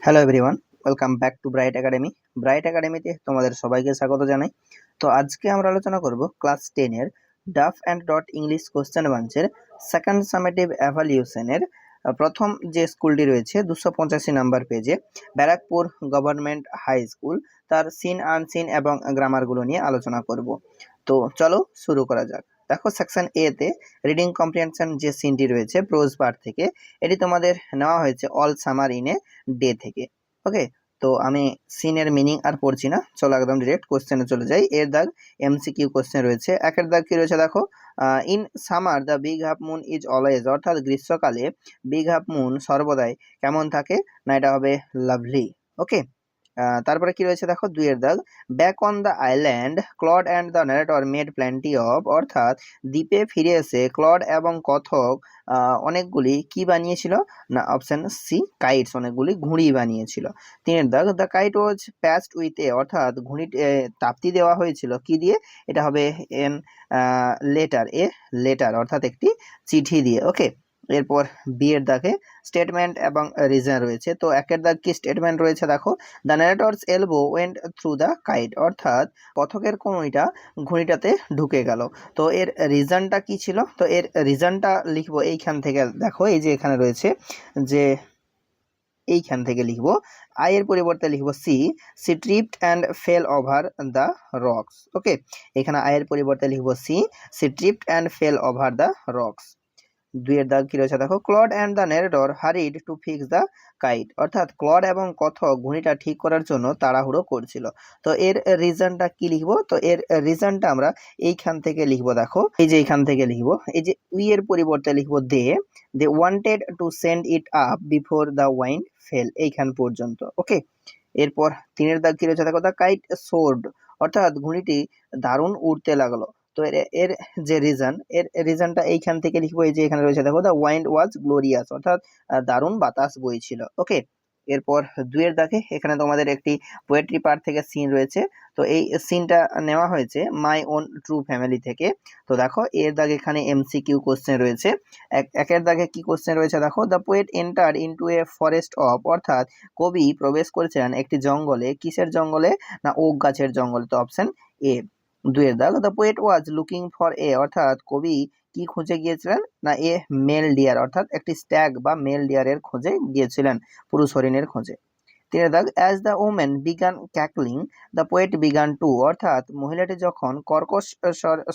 Hello everyone, welcome back to bright academy. Bright একাডেমিতে তোমাদের সবাইকে স্বাগত জানাই। তো আজকে আমরা আলোচনা করব ক্লাস 10 এর ডাফ অ্যান্ড ডট ইংলিশ কোশ্চেন বাঞ্চের সেকেন্ড সামেটিভ এভালিউশনের প্রথম যে স্কুলটি রয়েছে 285 নাম্বার পেজে, ব্যারাকপুর গভর্নমেন্ট হাই স্কুল, তার সিন আনসিন এবং গ্রামারগুলো নিয়ে আলোচনা করব। তো চলো শুরু করা যাক। দেখো, সেকশন এ তে রিডিং কম্প্রিহেনশন যে সিনটি রয়েছে প্রোজ পার্ট থেকে, এটি তোমাদের নেওয়া হয়েছে all summer in a day থেকে। ওকে, তো আমি সিনের মিনিং আর পড়ছি না, চলো একদম ডিরেক্ট কোশ্চেনে চলে যাই। এর দাগ এমসিকিউ কোশ্চেন রয়েছে। একের দাগ কি রয়েছে দেখো, in summer the big half moon is always, অর্থাৎ গ্রীষ্মকালে বিগ হাফ মুন সর্বদাই কেমন থাকে, না এটা হবে লাভলি। ওকে, তারপরে কি রয়েছে দেখো, দুইয়ের দাগ back on the island clod and the narrator made plenty of, অর্থাৎ দ্বীপে ফিরে এসে ক্লড এবং কথক অনেকগুলি কি বানিয়েছিল, না অপশন সি কাইটস, অনেকগুলি ঘুড়ি বানিয়েছিল। তিনের দাগ the kite was patched with a, অর্থাৎ ঘুড়ি তাপ্তি দেওয়া হয়েছিল কি দিয়ে, এটা হবে এন লেটার, এ লেটার অর্থাৎ একটি চিঠি দিয়ে। ওকে, এরপর বি এর দাগে স্টেটমেন্ট এবং রিজন রয়েছে। তো একের দাগ কি স্টেটমেন্ট রয়েছে দেখো, the narrator's elbow went through the kite, অর্থাৎ কথকের কনুইটা ঘুড়িটাতে ঢুকে গেল। তো এর রিজনটা কি ছিল, তো এর রিজনটা লিখবো এইখান থেকে। দেখো এই যে এখানে রয়েছে, যে এইখান থেকে লিখবো আই এর পরিবর্তে লিখবো she, she tripped and fell over the rocks. Okay, এখানে আই এর পরিবর্তে লিখবো she, she tripped and fell over the rocks. দুইয়ের দাগ কি রয়েছে দেখো, Claude and the narrator hurried to fix the kite, অর্থাৎ ক্লড এবং কথক ঘুড়িটা ঠিক করার জন্য তাড়াহুড়ো করছিল। তো এর রিজনটা কি লিখবো, তো এর রিজনটা আমরা এইখান থেকে লিখবো। দেখো এই যে এইখান থেকে লিখবো, এই যে উই এর পরিবর্তে লিখবো they, they wanted to send it up before the wind fell, এইখান পর্যন্ত। ওকে, এরপর তিনের দাগ কি রয়েছে দেখো, দ্য কাইট সোর্ড, অর্থাৎ ঘুড়িটি দারুণ উড়তে লাগলো। তো এর যে রিজন, এর রিজনটা এইখান থেকে লিখবো, এই যে এখানে রয়েছে দেখো, দ্য ওয়াইন্ড ওয়াজ গ্লোরিয়াস, অর্থাৎ দারুণ বাতাস বইছিল। ওকে, এরপর দুইয়ের দাগে এখানে তোমাদের একটি পোয়েট্রি পার্ট থেকে সিন রয়েছে। তো এই সিনটা নেওয়া হয়েছে মাই ওন ট্রু ফ্যামিলি থেকে। তো দেখো এর দাগে এখানে এমসিকিউ কোশ্চেন রয়েছে। একের দাগে কি কোশ্চেন রয়েছে দেখো, the poet enter into a forest of, অর্থাৎ কবি প্রবেশ করেছিলেন একটি জঙ্গলে, কিসের জঙ্গলে, না ওক গাছের জঙ্গলে। তো অপশন এ। দুইয়ের দাগ the poet was looking for a, অর্থাৎ কবি কি খুঁজে গিয়েছিলেন, না এ মেল ডিয়ার, অর্থাৎ একটি স্ট্যাগ বা মেল ডিয়ারের খোঁজে গিয়েছিলেন, পুরুষ হরিণের খোঁজে। তিনের দাগ as the woman began cackling the poet began to, অর্থাৎ মহিলাটি যখন কর্কশ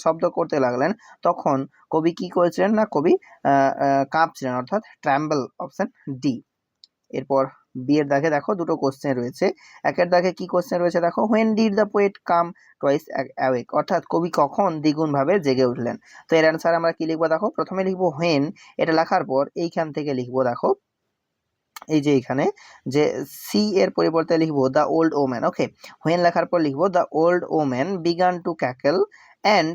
শব্দ করতে লাগলেন তখন কবি কি করেছিলেন, না কবি কাঁপছিলেন, অর্থাৎ ট্র্যাম্বল, অপশন ডি। এরপর বিয়ের দাগে দেখো দুটো কোশ্চেন রয়েছে। একের দাগে কি কোশ্চেন রয়েছে দেখো, when did the poet come twice awake, অর্থাৎ কবি কখন দ্বিগুণ ভাবে জেগে উঠলেন। তো এর অ্যান্সার আমরা কি লিখবো দেখো, প্রথমে লিখবো হোয়েন, এটা লেখার পর এইখান থেকে লিখবো দেখো, এই যে এখানে যে সি এর পরিবর্তে লিখবো the old woman. Okay, when লেখার পর লিখবো the old woman began to cackle and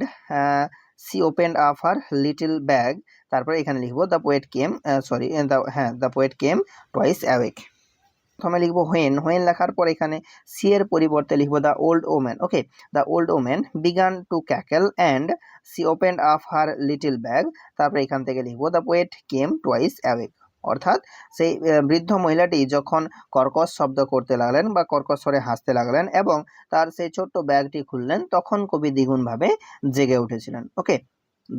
she opened up her little bag. তারপরে এখানে লিখবো the poet came, sorry the poet came twice awake. প্রথমে লিখবো হোয়েন, হোয়েন লেখার পর এখানে সি এর পরিবর্তে লিখবো the old woman. Okay, the old woman began to cackle and she opened up her little bag. তারপরে এখান থেকে লিখবো the poet came twice awake, অর্থাৎ সেই বৃদ্ধ মহিলাটি যখন কর্কশ শব্দ করতে লাগলেন বা কর্কশ স্বরে হাসতে লাগলেন এবং তার সেই ছোট্ট ব্যাগটি খুললেন, তখন কবি দ্বিগুণভাবে জেগে উঠেছিলেন। ওকে,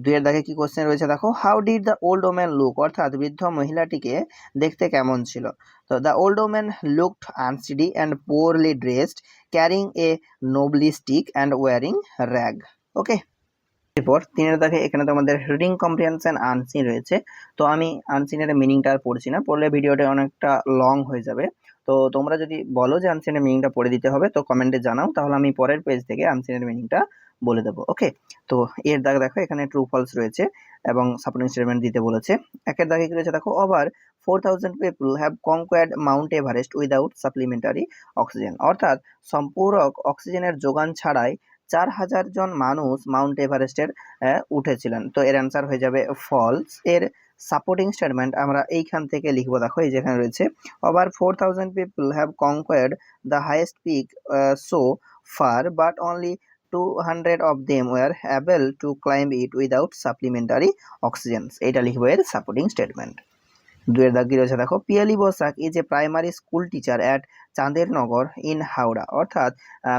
দুইয়ের দাগে কি কোশ্চেন রয়েছে দেখো, how did the old woman look, অর্থাৎ বৃদ্ধ মহিলাটিকে দেখতে কেমন ছিল। তো the old woman looked unsteady and poorly dressed, carrying a knobbly stick and wearing rag. Okay, এরপর তিনের দাগে এখানে তোমাদের রিডিং কম্প্রিহেনশন আনসিন রয়েছে। তো আমি আনসিনের মিনিংটা আর পড়ছি না, পড়লে ভিডিওটা অনেকটা লং হয়ে যাবে। তো তোমরা যদি বলো যে আনসিনের মিনিংটা পড়ে দিতে হবে, তো কমেন্টে জানাও, তাহলে আমি পরের পেজ থেকে আনসিনের মিনিংটা বলে দেবো। ওকে, তো এর দাগ দেখো এখানে ট্রু ফলস রয়েছে এবং সাপোর্টিং স্টেটমেন্ট দিতে বলেছে। একের দাগে কি রয়েছে দেখো, over 4000 people have conquered Mount Everest without supplementary oxygen, অর্থাৎ সম্পূরক অক্সিজেনের যোগান ছাড়াই 4000 জন মানুষ মাউন্ট এভারেস্টের উঠেছিলেন। তো এর অ্যান্সার হয়ে যাবে ফলস। এর সাপোর্টিং স্টেটমেন্ট আমরা এইখান থেকে লিখবো। দেখো এই যেখানে রয়েছে, over 4000 people have conquered the highest peak so far but only 200 of them were able to climb it without supplementary oxygen, এটা লিখবো এর সাপোর্টিং স্টেটমেন্ট। দুয়ের দাগ কি রয়েছে দেখো, Piyali Basak is a primary school teacher at Chandernagar in Howrah. অর্থাৎ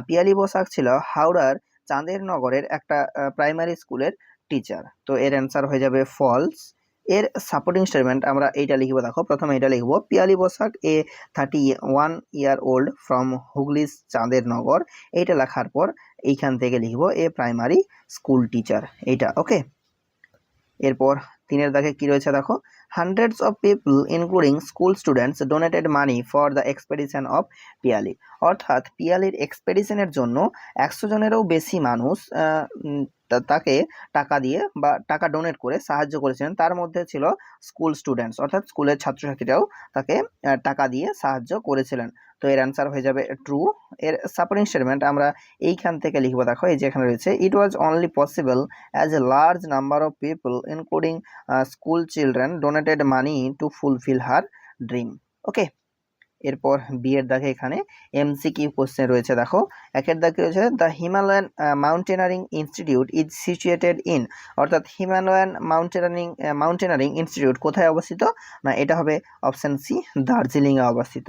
পিয়ালি বসাক ছিল হাওড়ার চাঁদেরনগরের একটা প্রাইমারি স্কুলের টিচার। তো এর অ্যান্সার হয়ে যাবে ফলস। এর সাপোর্টিং স্টেটমেন্ট আমরা এইটা লিখবো, দেখো প্রথমে এটা লিখবো, পিয়ালি বসাক এ 31-year-old ফ্রম হুগলিস চাঁদেরনগর। এইটা লেখার পর এইখান থেকে লিখবো এ প্রাইমারি স্কুল টিচার, এইটা ওকে। এরপর তিনের দাগে কি রয়েছে দেখো, hundreds of people including school students donated money for the expedition of Piyali. অর্থাৎ পিয়ালির এক্সপেডিশনের জন্য 100 জনেরও বেশি মানুষ তাকে টাকা দিয়ে বা টাকা ডোনেট করে সাহায্য করেছিলেন। তার মধ্যে ছিল স্কুল স্টুডেন্টস, অর্থাৎ স্কুলের ছাত্রছাত্রীরাও তাকে টাকা দিয়ে সাহায্য করেছিলেন। তো এর অ্যান্সার হয়ে যাবে ট্রু। এর সাপোর্টিং স্টেটমেন্ট আমরা এইখান থেকে লিখবো, দেখো এই যে এখানে রয়েছে, it was only possible as a large number of people including school children donated money to fulfill her dream. ওকে। এরপর বি এর দাগে এখানে এমসিকিউ কোশ্চেন রয়েছে, দেখো একের দাগে রয়েছে, the Himalayan mountaineering institute is situated in. অর্থাৎ হিমালয়ান মাউন্টেনারিং ইনস্টিটিউট কোথায় অবস্থিত? না, এটা হবে অপশন সি, দার্জিলিংয়ে অবস্থিত।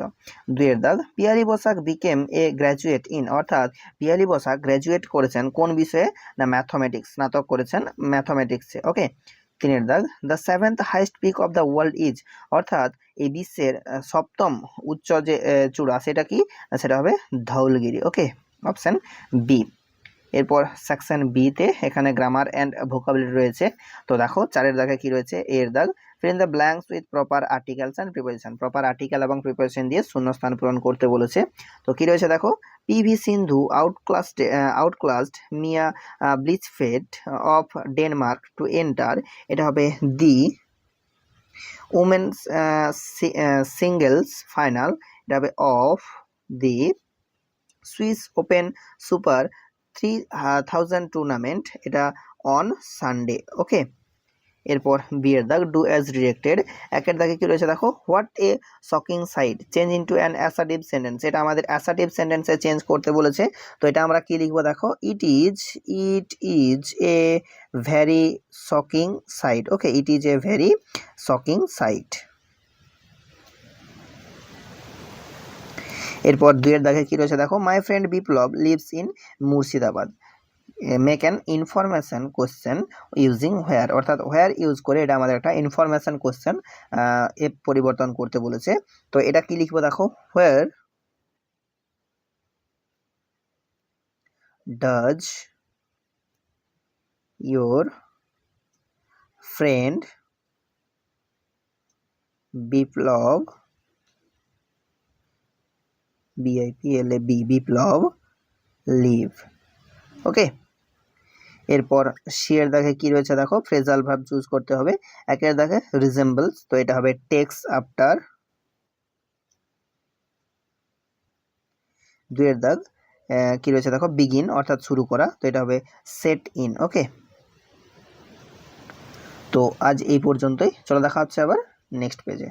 দুইয়ের দাগ, Piyali Basak became A graduate in. অর্থাৎ পিয়ালি বসাক গ্র্যাজুয়েট করেছেন কোন বিষয়ে? না, ম্যাথমেটিক্স, স্নাতক করেছেন ম্যাথমেটিক্সে, ওকে। তিনের দাগ, the 7th highest peak of the world is. অর্থাৎ এই বিশ্বের সপ্তম উচ্চ যে চূড়া সেটা কি? সেটা হবে ধৌলগিরি, ওকে, অপশন বি। এরপর সেকশন বিতে এখানে গ্রামার অ্যান্ড ভোকাবুলারি রয়েছে। তো দেখো চারের দাগে কি রয়েছে, এর দাগ, fill in the blanks with proper articles and preposition. Proper article এবং প্রিপোজিশন দিয়ে শূন্যস্থান পূরণ করতে বলেছে। তো কি রয়েছে দেখো, PV Sindhu outclassed Mia Blichfeldt of Denmark to enter. এটা হবে দি উমেন্স সিঙ্গেলস ফাইনাল। এটা হবে of the Swiss Open Super 3000 tournament. এটা অন সানডে, ওকে। এরপর বি এর দাগ, ডু অ্যাজ ডিরেক্টেড। একের দাগে কি রয়েছে দেখো, what a shocking sight change into an assertive sentence. এটা আমাদের অ্যাসার্টিভ সেন্টেন্সে চেঞ্জ করতে বলেছে। তো এটা আমরা কি লিখবো দেখো, it is a very shocking sight, okay, it is a very shocking sight. এরপর দুইয়ের দাগে কি রয়েছে দেখো, my friend Biplab lives in Murshidabad. Make an information question using where. অর্থাৎ হোয়ার ইউজ করে এটা আমাদের একটা ইনফরমেশন কোশ্চেন এ পরিবর্তন করতে বলেছে। তো এটা কি লিখবো দেখো, where does your friend Biplab, Biplab live, okay. এরপর সি এর দাগে কি রয়েছে দেখো, ফ্রেজাল ভার্ব চুজ করতে হবে। একের দাগে রিজেম্বলস, তো এটা হবে টেক্স আফটার। দুইয়ের দাগ কি রয়েছে দেখো, বিগিন অর্থাৎ শুরু করা, তো এটা হবে সেট ইন, ওকে। তো আজ এই পর্যন্তই, চলো দেখা হচ্ছে আবার নেক্সট পেজে।